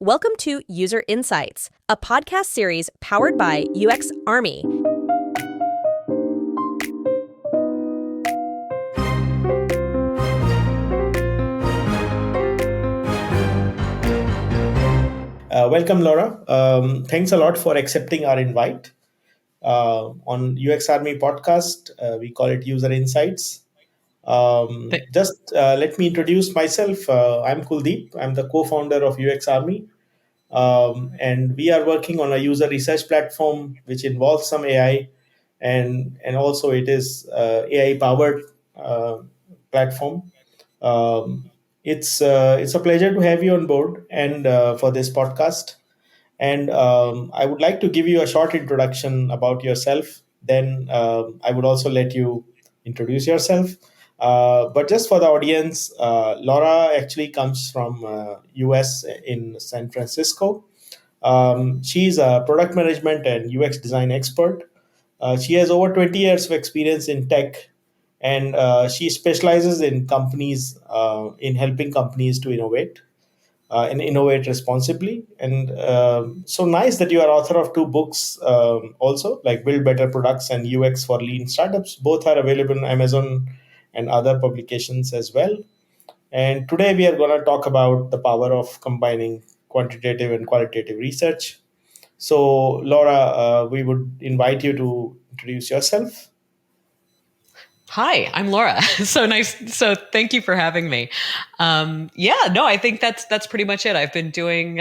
Welcome to User Insights, a podcast series powered by UXArmy. Welcome, Laura. Thanks a lot for accepting our invite. On UXArmy podcast, we call it User Insights. Let me introduce myself. I'm Kuldeep. I'm the co-founder of UXArmy. And we are working on a user research platform which involves some AI, and also it is AI powered platform. It's a pleasure to have you on board and for this podcast. And I would like to give you a short introduction about yourself. Then I would also let you introduce yourself. But just for the audience, Laura actually comes from US in San Francisco. She's a product management and UX design expert. She has over 20 years of experience in tech, and she specializes in companies, in helping companies to innovate and innovate responsibly. And so nice that you are author of two books, also, like Build Better Products and UX for Lean Startups. Both are available on Amazon and other publications as well. And today we are going to talk about the power of combining quantitative and qualitative research. So, Laura, we would invite you to introduce yourself. Hi, I'm Laura. So nice. So thank you for having me. I think that's pretty much it. I've been doing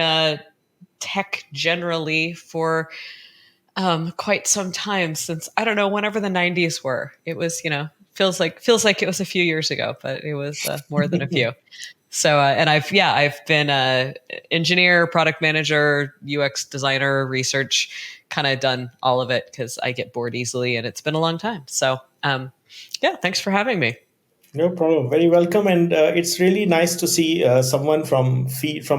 tech generally for quite some time, since I don't know, whenever the '90s were. It was, feels like it was a few years ago, but it was more than a few. So and I've been a engineer, product manager, UX designer, research, kind of done all of it because I get bored easily, and it's been a long time. So thanks for having me. No problem. Very welcome, and it's really nice to see someone from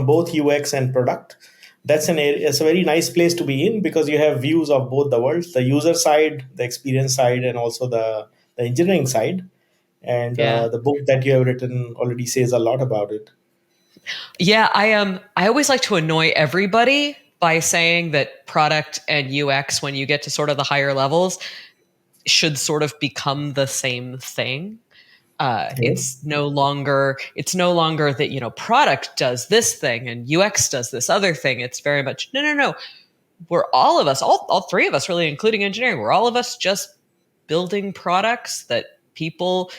both UX and product. That's an area. It's a very nice place to be in because you have views of both the worlds: the user side, the experience side, and also the engineering side. And Yeah. the book that you have written already says a lot about it. Yeah, I always like to annoy everybody by saying that product and UX, when you get to sort of the higher levels, should sort of become the same thing. Yeah. It's no longer that, product does this thing and UX does this other thing. It's very much no. We're all of us, all three of us, really, including engineering. We're all of us just building products that people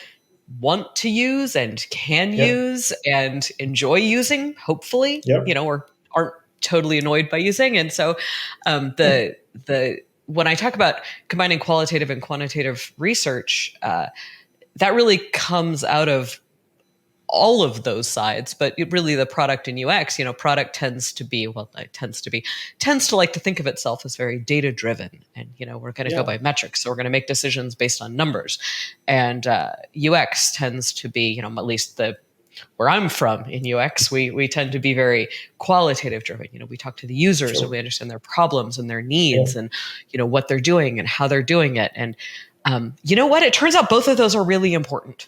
want to use and can Yeah. use and enjoy using, hopefully, Yeah. or aren't totally annoyed by using. And so the when I talk about combining qualitative and quantitative research, that really comes out of all of those sides, but really the product and UX, product tends to like to think of itself as very data driven, and we're going to go by metrics, so we're going to make decisions based on numbers, and UX tends to be, at least where I'm from in UX, we tend to be very qualitative driven. We talk to the users, Sure. and we understand their problems and their needs, Yeah. and what they're doing and how they're doing it, and you know what? It turns out both of those are really important.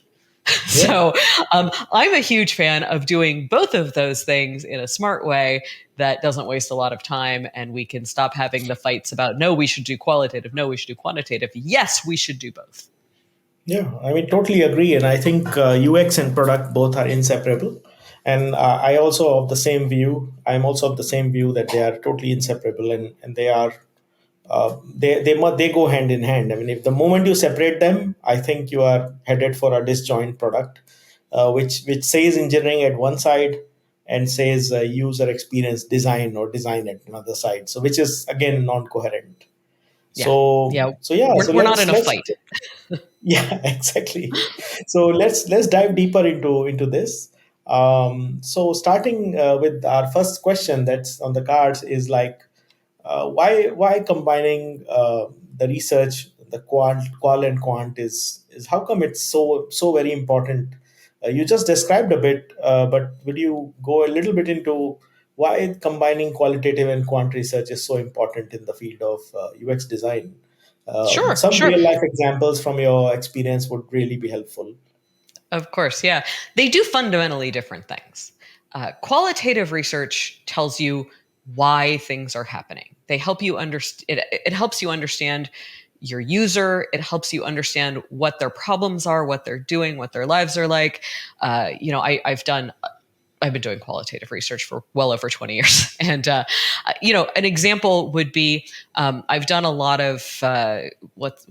Yeah. So I'm a huge fan of doing both of those things in a smart way that doesn't waste a lot of time, and we can stop having the fights about, no, we should do qualitative, no, we should do quantitative. Yes, we should do both. Yeah, I mean, totally agree. And I think UX and product both are inseparable. And I also of the same view. I'm also of the same view that they are totally inseparable, and they are they go hand in hand. I mean, if the moment you separate them, I think you are headed for a disjoint product, which says engineering at one side and says user experience design or design at another side. So which is again non-coherent. Yeah. So Yeah. so yeah. So We're not in a let's fight. yeah, exactly. So let's dive deeper into this. So starting with our first question that's on the cards is like, why combining the research, the qual and quant is how come it's so very important? You just described a bit, but will you go a little bit into why combining qualitative and quant research is so important in the field of UX design? Sure, Some sure. real life examples from your experience would really be helpful. Of course, yeah. They do fundamentally different things. Qualitative research tells you why things are happening. They help you understand. It helps you understand your user. It helps you understand what their problems are, what they're doing, what their lives are like. I've been doing qualitative research for well over 20 years. And, an example would be I've done a lot of what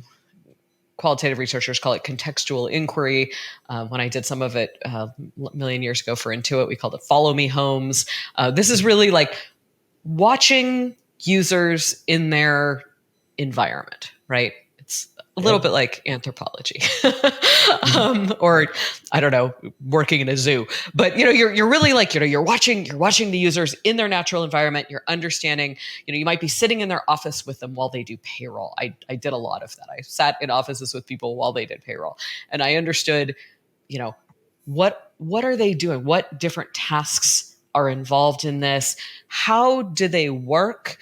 qualitative researchers call it contextual inquiry. When I did some of it a million years ago for Intuit, we called it follow me homes. This is really like watching users in their environment, right? It's a little bit like anthropology, or I don't know, working in a zoo. But you're really like you're watching the users in their natural environment. You're understanding. You might be sitting in their office with them while they do payroll. I did a lot of that. I sat in offices with people while they did payroll, and I understood, what are they doing? What different tasks are involved in this? How do they work?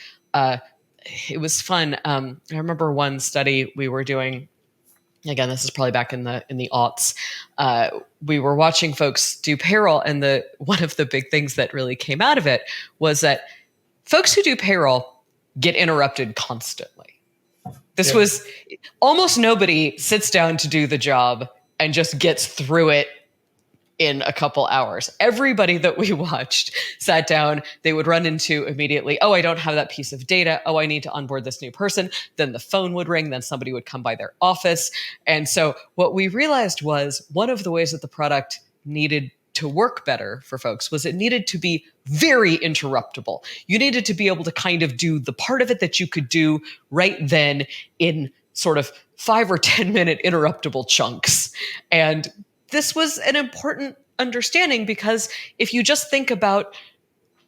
It was fun. I remember one study we were doing. Again, this is probably back in the aughts. We were watching folks do payroll, and one of the big things that really came out of it was that folks who do payroll get interrupted constantly. This was almost nobody sits down to do the job and just gets through it in a couple hours. Everybody that we watched sat down, they would run into immediately, oh, I don't have that piece of data. Oh, I need to onboard this new person. Then the phone would ring. Then somebody would come by their office. And so what we realized was one of the ways that the product needed to work better for folks was it needed to be very interruptible. You needed to be able to kind of do the part of it that you could do right then in sort of 5 or 10 minute interruptible chunks. And this was an important understanding because if you just think about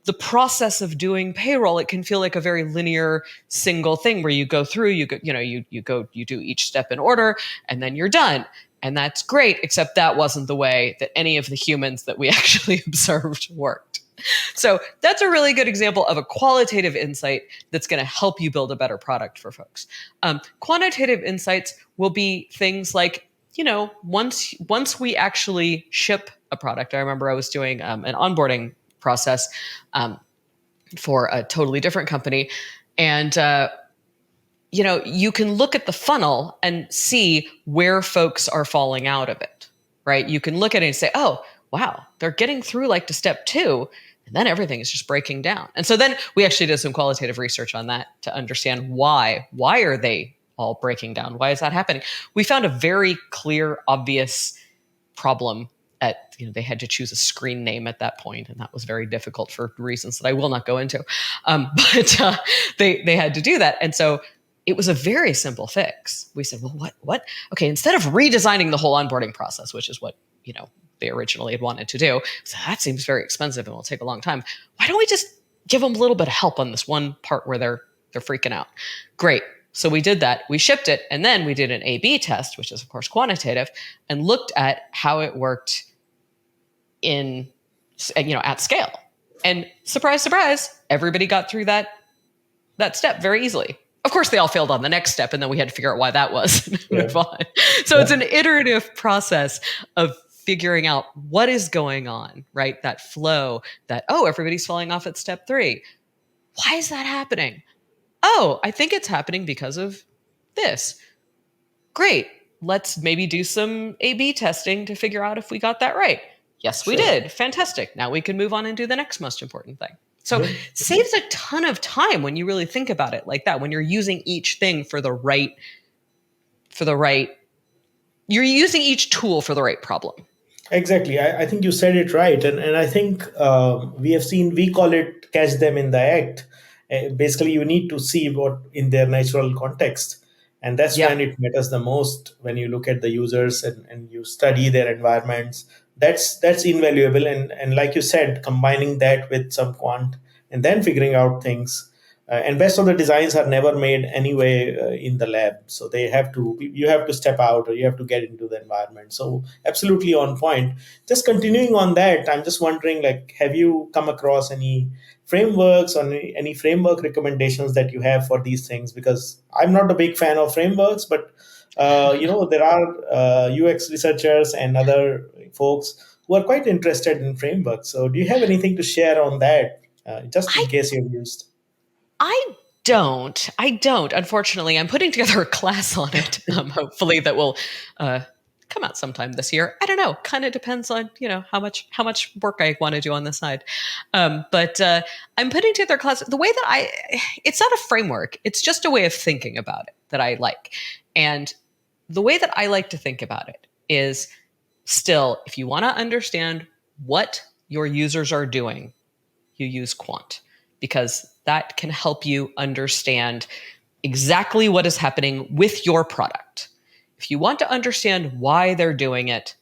the process of doing payroll, it can feel like a very linear single thing where you go through, you do each step in order, and then you're done. And that's great, except that wasn't the way that any of the humans that we actually observed worked. So that's a really good example of a qualitative insight that's going to help you build a better product for folks. Quantitative insights will be things like, once we actually ship a product. I remember I was doing an onboarding process for a totally different company. And, you can look at the funnel and see where folks are falling out of it, right? You can look at it and say, oh, wow, they're getting through like to step 2, and then everything is just breaking down. And so then we actually did some qualitative research on that to understand why are they all breaking down? Why is that happening? We found a very clear, obvious problem they had to choose a screen name at that point, and that was very difficult for reasons that I will not go into. But they had to do that. And so it was a very simple fix. We said, well, what? Okay, instead of redesigning the whole onboarding process, which is what, they originally had wanted to do, so that seems very expensive and will take a long time. Why don't we just give them a little bit of help on this one part where they're freaking out? Great. So we did that, we shipped it, and then we did an A/B test, which is of course quantitative, and looked at how it worked at scale. And surprise, surprise, everybody got through that step very easily. Of course, they all failed on the next step, and then we had to figure out why that was and move on. So it's an iterative process of figuring out what is going on, right? That flow, everybody's falling off at step 3. Why is that happening? Oh, I think it's happening because of this. Great. Let's maybe do some A/B testing to figure out if we got that right. Yes, we did. Fantastic. Now we can move on and do the next most important thing. So it saves a ton of time when you really think about it like that, when you're using each thing you're using each tool for the right problem. Exactly. I think you said it right. And I think we call it catch them in the act. Basically, you need to see what in their natural context. And that's when it matters the most, when you look at the users and you study their environments. That's invaluable. And like you said, combining that with some quant and then figuring out things. And best of the designs are never made anyway in the lab. So you have to step out, or you have to get into the environment. So absolutely on point. Just continuing on that, I'm just wondering, have you come across any frameworks or any framework recommendations that you have for these things? Because I'm not a big fan of frameworks, but there are UX researchers and other folks who are quite interested in frameworks. So do you have anything to share on that, just in I case you've used? I don't. I don't. Unfortunately, I'm putting together a class on it. Hopefully, that will uh, come out sometime this year. I don't know. Kind of depends on how much work I want to do on the side. But I'm putting together a class. The way that it's not a framework. It's just a way of thinking about it that I like. And the way that I like to think about it is still, if you want to understand what your users are doing, you use Quant, because that can help you understand exactly what is happening with your product. If you want to understand why they're doing it,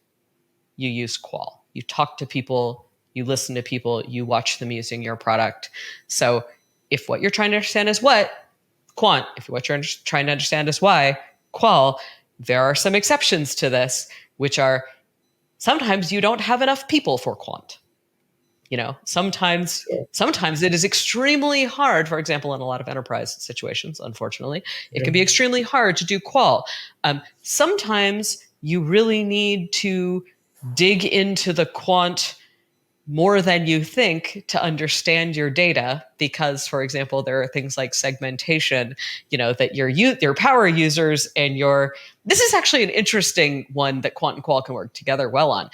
you use Qual. You talk to people, you listen to people, you watch them using your product. So if what you're trying to understand is what, Quant. If what you're trying to understand is why, Qual. There are some exceptions to this, which are sometimes you don't have enough people for Quant. Sometimes it is extremely hard, for example, in a lot of enterprise situations, unfortunately, it can be extremely hard to do Qual. Sometimes you really need to dig into the Quant more than you think to understand your data, because, for example, there are things like segmentation, that your power users and this is actually an interesting one that Quant and Qual can work together well on.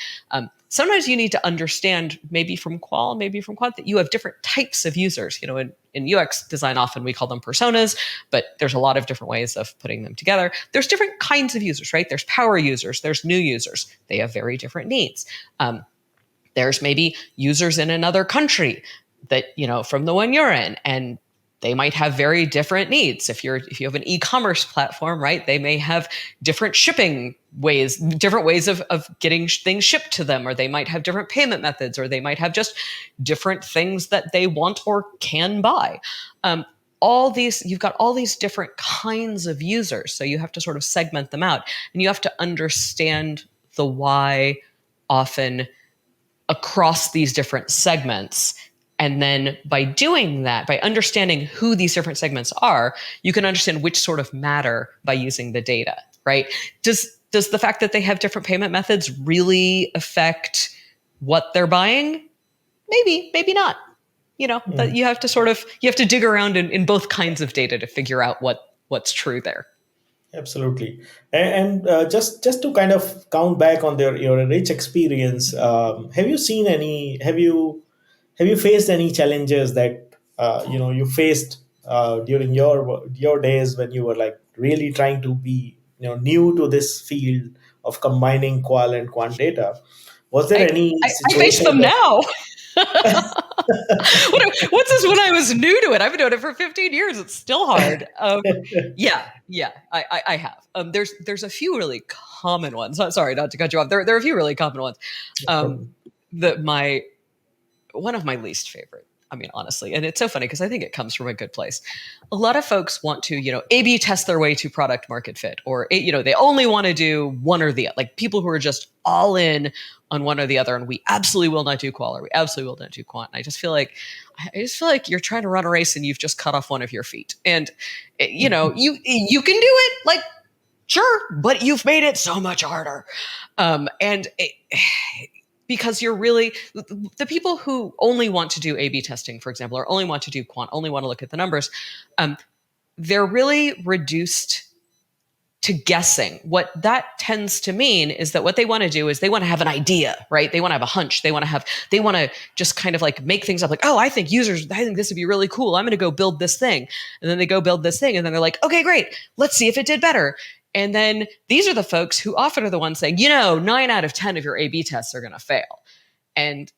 Sometimes you need to understand, maybe from Qual, maybe from Quant, that you have different types of users. In UX design, often we call them personas, but there's a lot of different ways of putting them together. There's different kinds of users, right? There's power users, there's new users. They have very different needs. There's maybe users in another country that, from the one you're in, and they might have very different needs. If you have an e-commerce platform, right, they may have different shipping ways, different ways of getting things shipped to them, or they might have different payment methods, or they might have just different things that they want or can buy. You've got all these different kinds of users. So you have to sort of segment them out, and you have to understand the why often across these different segments. And then by doing that, by understanding who these different segments are, you can understand which sort of matter by using the data, right? Does the fact that they have different payment methods really affect what they're buying? Maybe, maybe not. That you have to dig around in both kinds of data to figure out what's true there. Absolutely. And just to kind of count back on your rich experience, have you faced any challenges that you faced during your days when you were like really trying to be new to this field of combining qual and quant data? Was there any I face them situation now. What's this? When I was new to it, I've been doing it for 15 years. It's still hard. Yeah, I have. There's a few really common ones. Sorry, not to cut you off. There are a few really common ones. One of my least favorite. I mean, honestly, and it's so funny because I think it comes from a good place. A lot of folks want to, A/B test their way to product market fit, or they only want to do one or the other. Like people who are just all in on one or the other, and we absolutely will not do Qual, or we absolutely will not do Quant. And I just feel like you're trying to run a race and you've just cut off one of your feet, and you can do it, like sure, but you've made it so much harder, because you're really, the people who only want to do A/B testing, for example, or only want to do Quant, only want to look at the numbers, they're really reduced to guessing. What that tends to mean is that what they want to do is they want to have an idea, right? They want to have a hunch. They want to just kind of like make things up, like, oh, I think this would be really cool. I'm going to go build this thing. And then they go build this thing, and then they're like, okay, great. Let's see if it did better. And then these are the folks who often are the ones saying, 9 out of 10 of your A/B tests are going to fail. And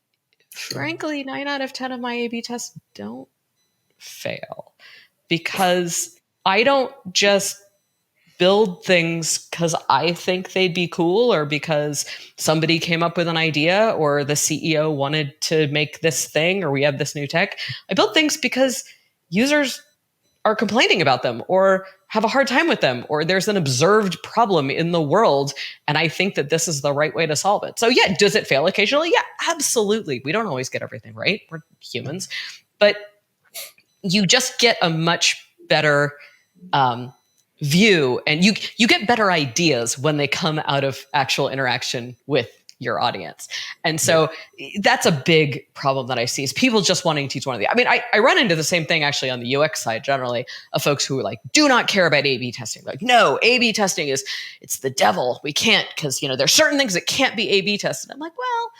frankly, 9 out of 10 of my A/B tests don't fail, because I don't just build things because I think they'd be cool, or because somebody came up with an idea, or the CEO wanted to make this thing, or we have this new tech. I build things because users are complaining about them, or have a hard time with them, or there's an observed problem in the world, and I think that this is the right way to solve it. So yeah, does it fail occasionally? Yeah, absolutely. We don't always get everything right. We're humans. But you just get a much better view, and you get better ideas when they come out of actual interaction with your audience. And so that's a big problem that I see is people just wanting to teach one of the, I mean, I run into the same thing actually on the UX side generally of folks who are like, do not care about A/B testing. Like, no, A/B testing it's the devil. We can't, because, there's certain things that can't be A/B tested. I'm like, well,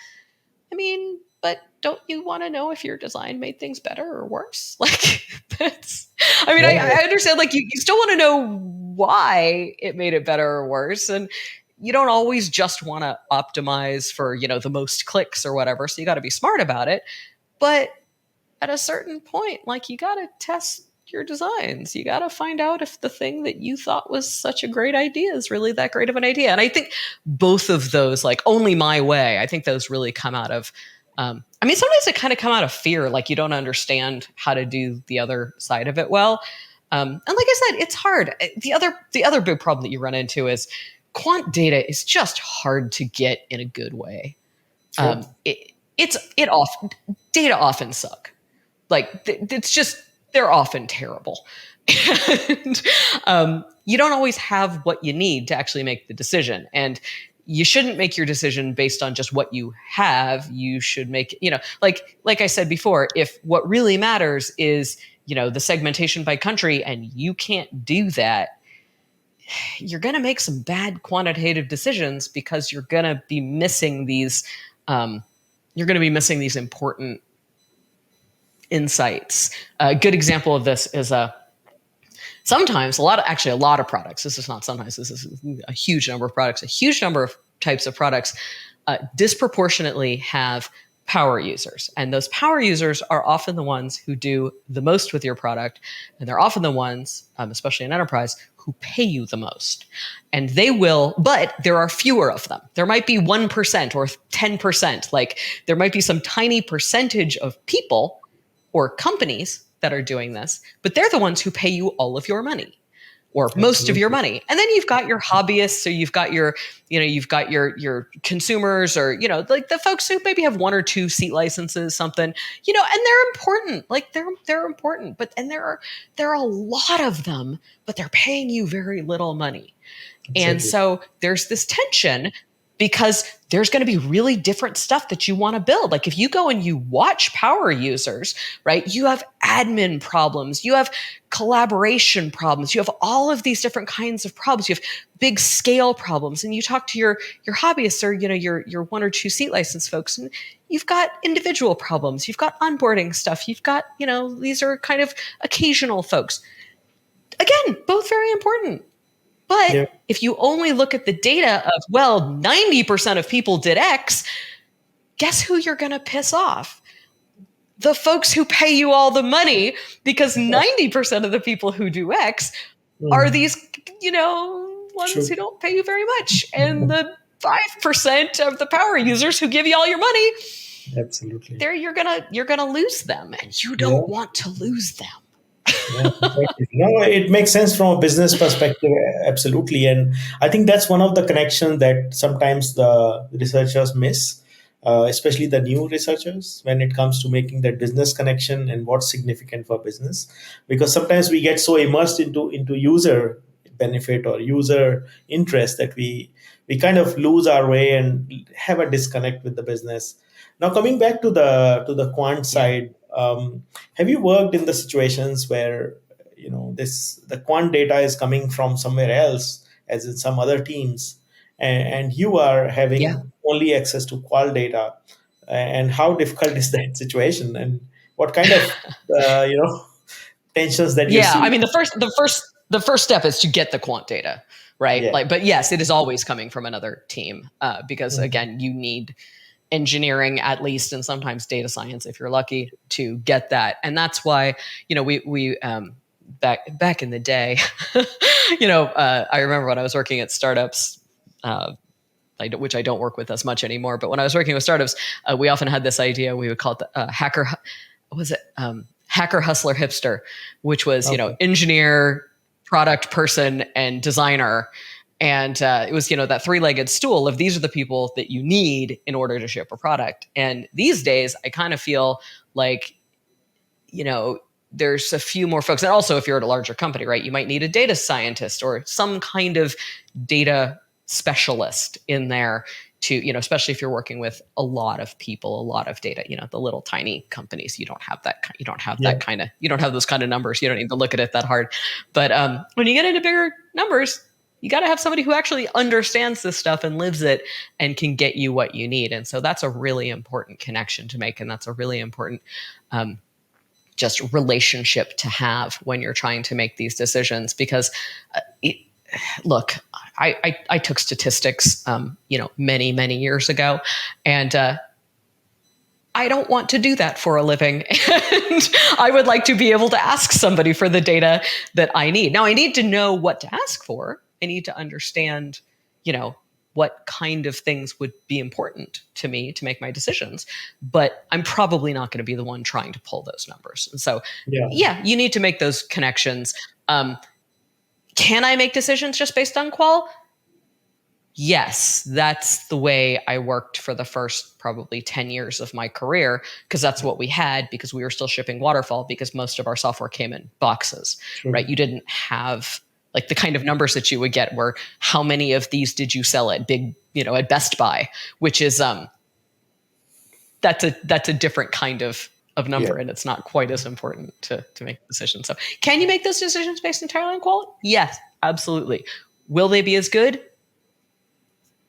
I mean, but don't you want to know if your design made things better or worse? Like, I understand, like, you still want to know why it made it better or worse. And you don't always just want to optimize for, the most clicks or whatever. So you got to be smart about it. But at a certain point, like, you got to test your designs. You got to find out if the thing that you thought was such a great idea is really that great of an idea. And I think both of those, like only my way, I think those really come out of, sometimes they kind of come out of fear, like you don't understand how to do the other side of it well. And like I said, it's hard. The other big problem that you run into is quant data is just hard to get in a good way. Sure. Data often suck. Like it's just, they're often terrible. And you don't always have what you need to actually make the decision. And you shouldn't make your decision based on just what you have. You should make, like I said before, if what really matters is, the segmentation by country and you can't do that, you're going to make some bad quantitative decisions because you're going to be missing these, important insights. A good example of this is sometimes a lot of products, this is not sometimes, this is a huge number of products, a huge number of types of products disproportionately have power users. And those power users are often the ones who do the most with your product. And they're often the ones, especially in enterprise, who pay you the most. And they will, but there are fewer of them. There might be 1% or 10%. Like there might be some tiny percentage of people or companies that are doing this, but they're the ones who pay you all of your money or most of your money. And then you've got your hobbyists, so you've got your consumers, or, like the folks who maybe have 1 or 2 seat licenses, something, and they're important. Like they're important, but there are a lot of them, but they're paying you very little money. Exactly. And so there's this tension, because there's going to be really different stuff that you want to build. Like if you go and you watch power users, right, you have admin problems, you have collaboration problems, you have all of these different kinds of problems, you have big scale problems, and you talk to your hobbyists or, your 1 or 2 seat license folks, and you've got individual problems, you've got onboarding stuff, you've got, these are kind of occasional folks. Again, both very important. But if you only look at the data of, 90% of people did X, guess who you're going to piss off? The folks who pay you all the money, because 90% of the people who do X are these, ones who don't pay you very much. And the 5% of the power users who give you all your money, absolutely, you're gonna lose them, and you don't want to lose them. No, it makes sense from a business perspective, absolutely. And I think that's one of the connections that sometimes the researchers miss, especially the new researchers, when it comes to making that business connection and what's significant for business. Because sometimes we get so immersed into user benefit or user interest that we kind of lose our way and have a disconnect with the business. Now, coming back to the quant side, have you worked in the situations where the quant data is coming from somewhere else, as in some other teams, and you are having only access to qual data? And how difficult is that situation? And what kind of tensions that you see? I mean, the first step is to get the quant data, right? Yeah. But yes, it is always coming from another team, because again, you need engineering at least, and sometimes data science if you're lucky, to get that. And that's why we back in the day, I remember when I was working at startups, which I don't work with as much anymore, but when I was working with startups, we often had this idea. We would call it the hacker hustler hipster, which was engineer, product person, and designer. And it was, that 3-legged stool of these are the people that you need in order to ship a product. And these days, I kind of feel like, there's a few more folks. And also, if you're at a larger company, right, you might need a data scientist or some kind of data specialist in there to, especially if you're working with a lot of people, a lot of data, the little tiny companies, you don't have that, Yeah. you don't have those kind of numbers. You don't need to look at it that hard. But when you get into bigger numbers, you got to have somebody who actually understands this stuff and lives it and can get you what you need. And so that's a really important connection to make. And that's a really important just relationship to have when you're trying to make these decisions. Because look, I took statistics, many, many years ago, and I don't want to do that for a living. And I would like to be able to ask somebody for the data that I need. Now, I need to know what to ask for. I need to understand, what kind of things would be important to me to make my decisions. But I'm probably not going to be the one trying to pull those numbers. And so, yeah, you need to make those connections. Can I make decisions just based on qual? Yes, that's the way I worked for the first probably 10 years of my career, because that's what we had, because we were still shipping waterfall, because most of our software came in boxes, Sure. right? You didn't have like the kind of numbers that you would get were how many of these did you sell at at Best Buy, which is that's a different kind of number, and it's not quite as important to make decisions. So can you make those decisions based entirely on quality? Yes, absolutely. Will they be as good?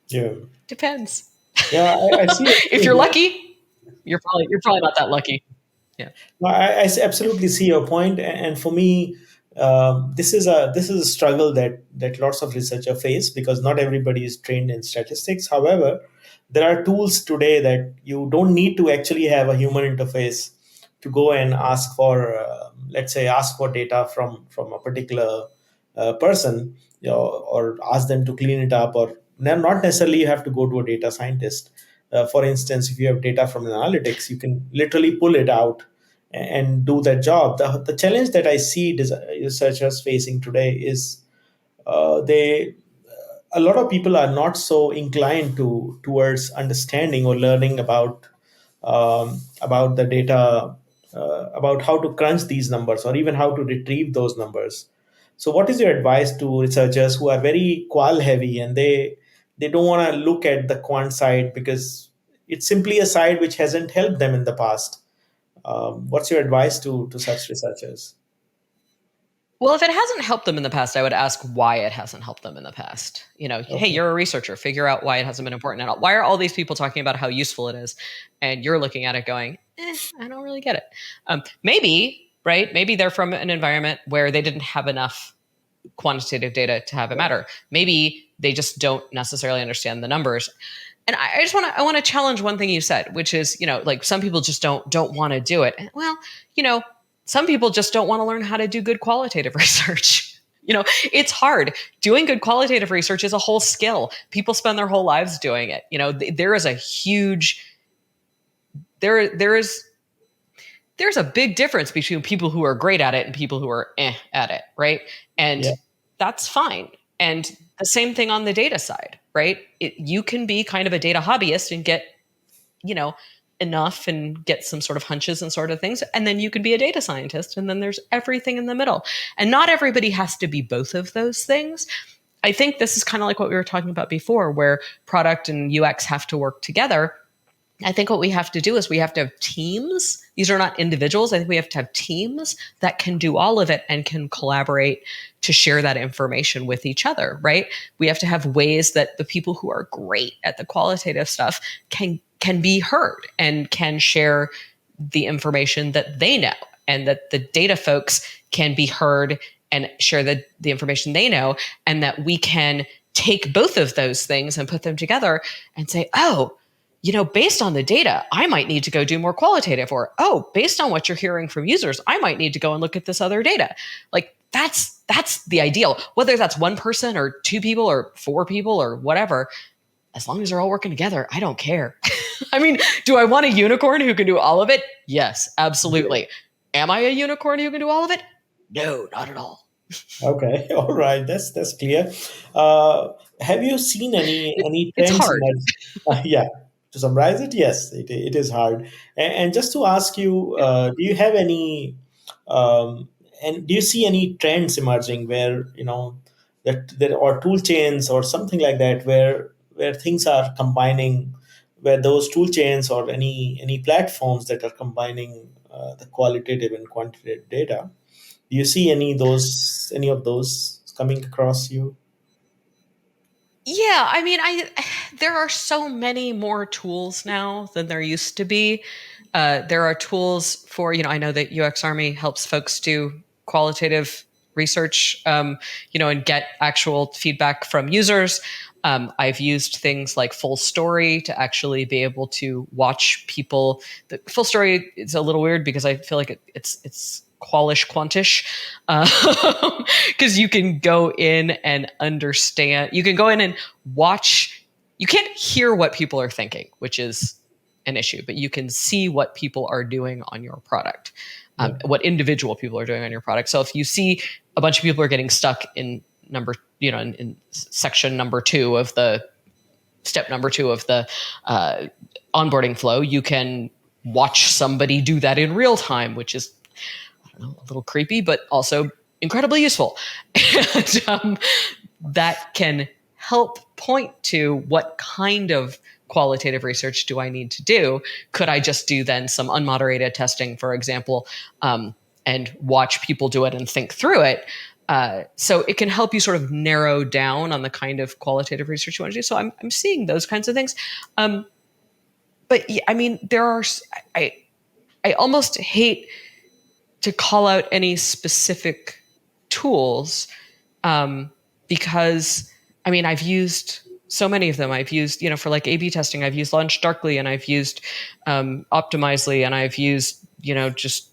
Yeah. Depends. Yeah, I see. If you're lucky, you're probably not that lucky. Yeah. Well, I absolutely see your point, and for me, this is a struggle that lots of researchers face, because not everybody is trained in statistics. However, there are tools today that you don't need to actually have a human interface to go and ask for, let's say, ask for data from a particular person, or ask them to clean it up, or not necessarily you have to go to a data scientist. For instance, if you have data from analytics, you can literally pull it out and do that job. The challenge that I see researchers facing today is, they a lot of people are not so inclined towards understanding or learning about the data, about how to crunch these numbers, or even how to retrieve those numbers. So what is your advice to researchers who are very qual heavy, and they don't want to look at the quant side because it's simply a side which hasn't helped them in the past? What's your advice to such researchers? Well, if it hasn't helped them in the past, I would ask why it hasn't helped them in the past. Hey, Okay. you're a researcher. Figure out why it hasn't been important at all. Why are all these people talking about how useful it is, and you're looking at it going, I don't really get it. Maybe, right? Maybe they're from an environment where they didn't have enough quantitative data to have it matter. Maybe they just don't necessarily understand the numbers. And I just want to challenge one thing you said, which is, like some people just don't want to do it. Well, some people just don't want to learn how to do good qualitative research. It's hard. Doing good qualitative research is a whole skill. People spend their whole lives doing it. There is a huge there's a big difference between people who are great at it and people who are at it, right? And Yeah. that's fine. And the same thing on the data side, right? You can be kind of a data hobbyist and get, enough and get some sort of hunches and sort of things. And then you can be a data scientist. And then there's everything in the middle. And not everybody has to be both of those things. I think this is kind of like what we were talking about before, where product and UX have to work together. I think what we have to do is we have to have teams. These are not individuals. I think we have to have teams that can do all of it and can collaborate to share that information with each other, right? We have to have ways that the people who are great at the qualitative stuff can be heard and can share the information that they know, and that the data folks can be heard and share the information they know, and that we can take both of those things and put them together and say, oh, based on the data, I might need to go do more qualitative, or, oh, based on what you're hearing from users, I might need to go and look at this other data. Like that's the ideal, whether that's one person or two people or four people or whatever, as long as they're all working together, I don't care. I mean, do I want a unicorn who can do all of it? Yes, absolutely. Am I a unicorn who can do all of it? No, not at all. Okay. All right. That's clear. Have you seen any It's trends hard. emerging? Yeah. To summarize it, yes, it is hard. And just to ask you, do you have any, and do you see any trends emerging where, that there are tool chains or something like that, where where things are combining, where those tool chains or any platforms that are combining the qualitative and quantitative data. Do you see any of those coming across you? Yeah, I mean, I there are so many more tools now than there used to be. There are tools for, I know that UXArmy helps folks do qualitative research, and get actual feedback from users. I've used things like Full Story to actually be able to watch people. The Full Story is a little weird because I feel like it's qualish quantish, because you can go in and understand. You can go in and watch. You can't hear what people are thinking, which is an issue, but you can see what people are doing on your product, Yeah. what individual people are doing on your product. So if you see a bunch of people are getting stuck in in section number 2 of the step number 2 of the onboarding flow, you can watch somebody do that in real time, which is, I don't know, a little creepy, but also incredibly useful. And that can help point to what kind of qualitative research do I need to do? Could I just do then some unmoderated testing, for example, and watch people do it and think through it? So it can help you sort of narrow down on the kind of qualitative research you want to do. So I'm seeing those kinds of things. But yeah, I mean, I almost hate to call out any specific tools, because I mean, I've used so many of them. I've used, for like A/B testing, I've used Launch Darkly, and I've used Optimizely, and I've used, just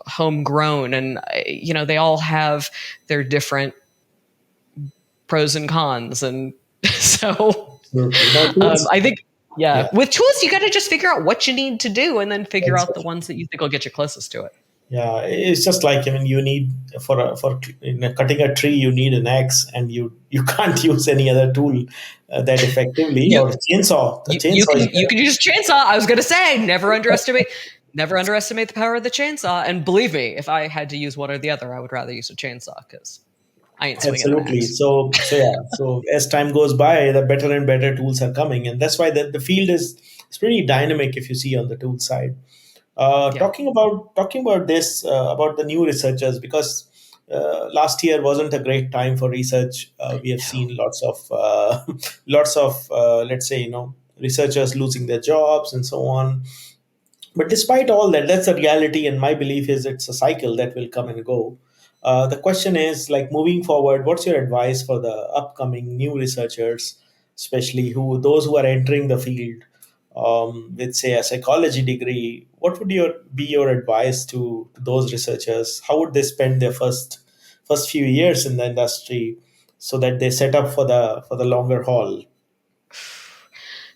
homegrown, and they all have their different pros and cons, and so Absolutely. No, tools. I think, Yeah. yeah, with tools you got to just figure out what you need to do, and then figure out the Exactly. ones that you think will get you closest to it. Yeah, it's just like, I mean, you need for cutting a tree, you need an axe, and you can't use any other tool that effectively, You or chainsaw. The you chainsaw is can better. use chainsaw. I was gonna say, never underestimate the power of the chainsaw. And believe me, if I had to use one or the other, I would rather use a chainsaw because I ain't swinging an Absolutely. axe. So yeah. So as time goes by, the better and better tools are coming, and that's why the field is pretty dynamic. If you see on the tool side, Yeah. talking about this about the new researchers, because last year wasn't a great time for research. We have No. seen lots of lots of let's say, researchers losing their jobs and so on. But despite all that, that's a reality, and my belief is it's a cycle that will come and go. The question is, like, moving forward, what's your advice for the upcoming new researchers, especially those who are entering the field with, say, a psychology degree? What would be your advice to those researchers? How would they spend their first few years in the industry so that they set up for the longer haul?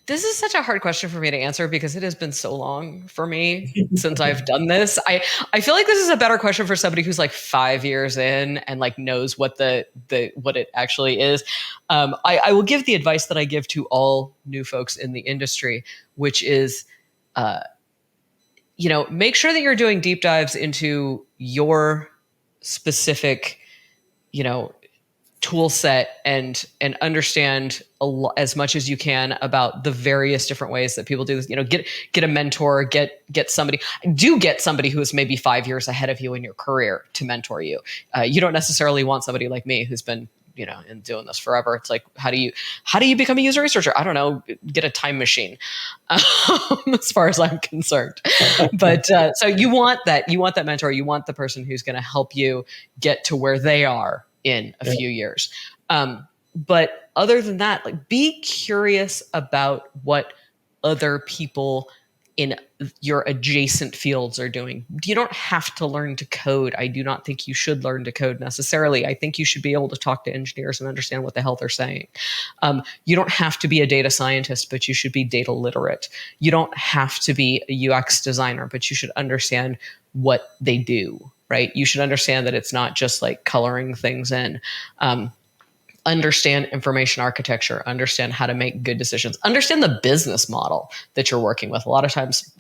This is such a hard question for me to answer because it has been so long for me since I've done this. I feel like this is a better question for somebody who's like 5 years in and like knows what what it actually is. I will give the advice that I give to all new folks in the industry, which is, make sure that you're doing deep dives into your specific, you know, tool set, and understand as much as you can about the various different ways that people do this. Get a mentor, get somebody who is maybe 5 years ahead of you in your career to mentor you. You don't necessarily want somebody like me who's been in doing this forever. It's like, how do you become a user researcher? I don't know. Get a time machine, as far as I'm concerned. But so you want that mentor. You want the person who's going to help you get to where they are in a Yeah. few years. But other than that, like, be curious about what other people in your adjacent fields are doing. You don't have to learn to code. I do not think you should learn to code necessarily. I think you should be able to talk to engineers and understand what the hell they're saying. You don't have to be a data scientist, but you should be data literate. You don't have to be a UX designer, but you should understand what they do, right? You should understand that it's not just like coloring things in. understand information architecture, understand how to make good decisions, understand the business model that you're working with. A lot of times,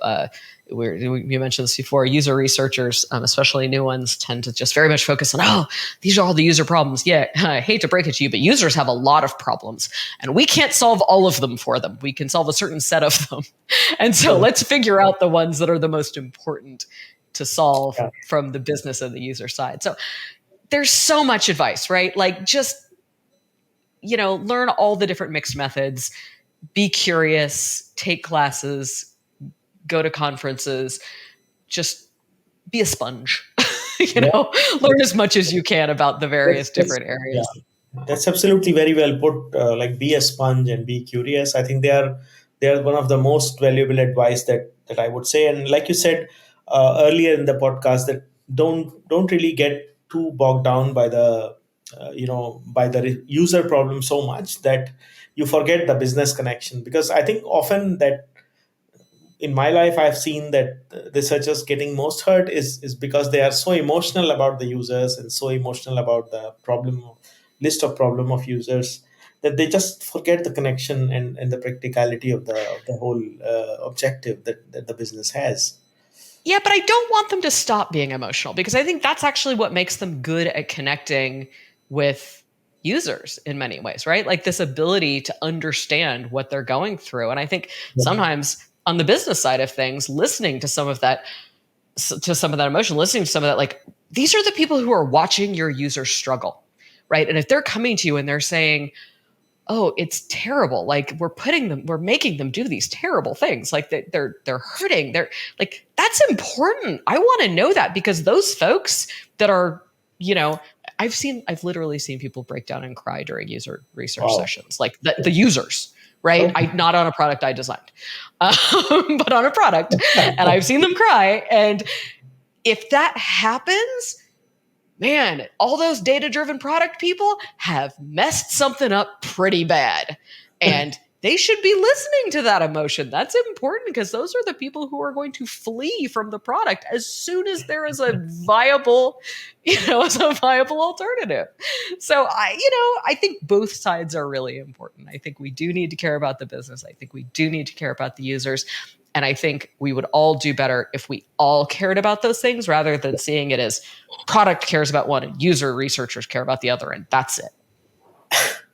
you mentioned this before, user researchers, especially new ones, tend to just very much focus on, oh, these are all the user problems. Yeah, I hate to break it to you, but users have a lot of problems and we can't solve all of them for them. We can solve a certain set of them. And so let's figure out the ones that are the most important to solve from the business and the user side. So there's so much advice, right? Like just, learn all the different mixed methods, be curious, take classes, go to conferences, just be a sponge, learn as much as you can about the various different areas. Yeah, that's absolutely very well put. Like be a sponge and be curious. I think they are one of the most valuable advice that I would say. And like you said earlier in the podcast, that don't really get too bogged down by the by the user problem so much that you forget the business connection. Because I think often that in my life I've seen that researchers getting most hurt is because they are so emotional about the users and so emotional about the list of users, that they just forget the connection and the practicality of the whole objective that the business has. Yeah, but I don't want them to stop being emotional, because I think that's actually what makes them good at connecting with users in many ways, right? Like this ability to understand what they're going through. And I think sometimes on the business side of things, listening to some of that emotion, listening to some of that, like these are the people who are watching your users struggle, right? And if they're coming to you and they're saying, oh, it's terrible, like we're making them do these terrible things, like they're hurting, they're like, that's important. I want to know that, because those folks that are, I've literally seen people break down and cry during user research sessions, like the users, right? Not on a product I designed, but on a product, and I've seen them cry. And if that happens, man, all those data-driven product people have messed something up pretty bad. And they should be listening to that emotion. That's important, because those are the people who are going to flee from the product as soon as there is a viable, alternative. So I think both sides are really important. I think we do need to care about the business. I think we do need to care about the users. And I think we would all do better if we all cared about those things, rather than seeing it as product cares about one and user researchers care about the other, and that's it.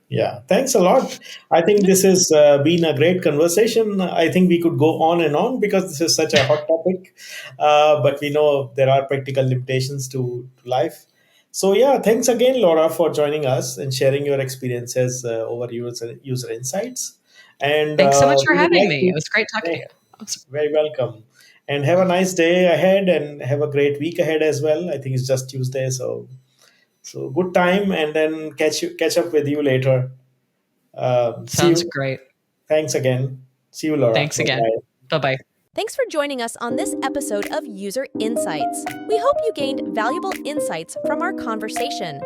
Yeah, thanks a lot. I think this has been a great conversation. I think we could go on and on because this is such a hot topic, but we know there are practical limitations to life. So yeah, thanks again, Laura, for joining us and sharing your experiences over user insights. And thanks so much for we would having like me. to- It was great talking to you. Very welcome. And have a nice day ahead and have a great week ahead as well. I think it's just Tuesday, so good time, and then catch up with you later. See Sounds you. great. Thanks again. See you, Laura. Thanks again. Bye-bye. Bye-bye. Thanks for joining us on this episode of User Insights. We hope you gained valuable insights from our conversation.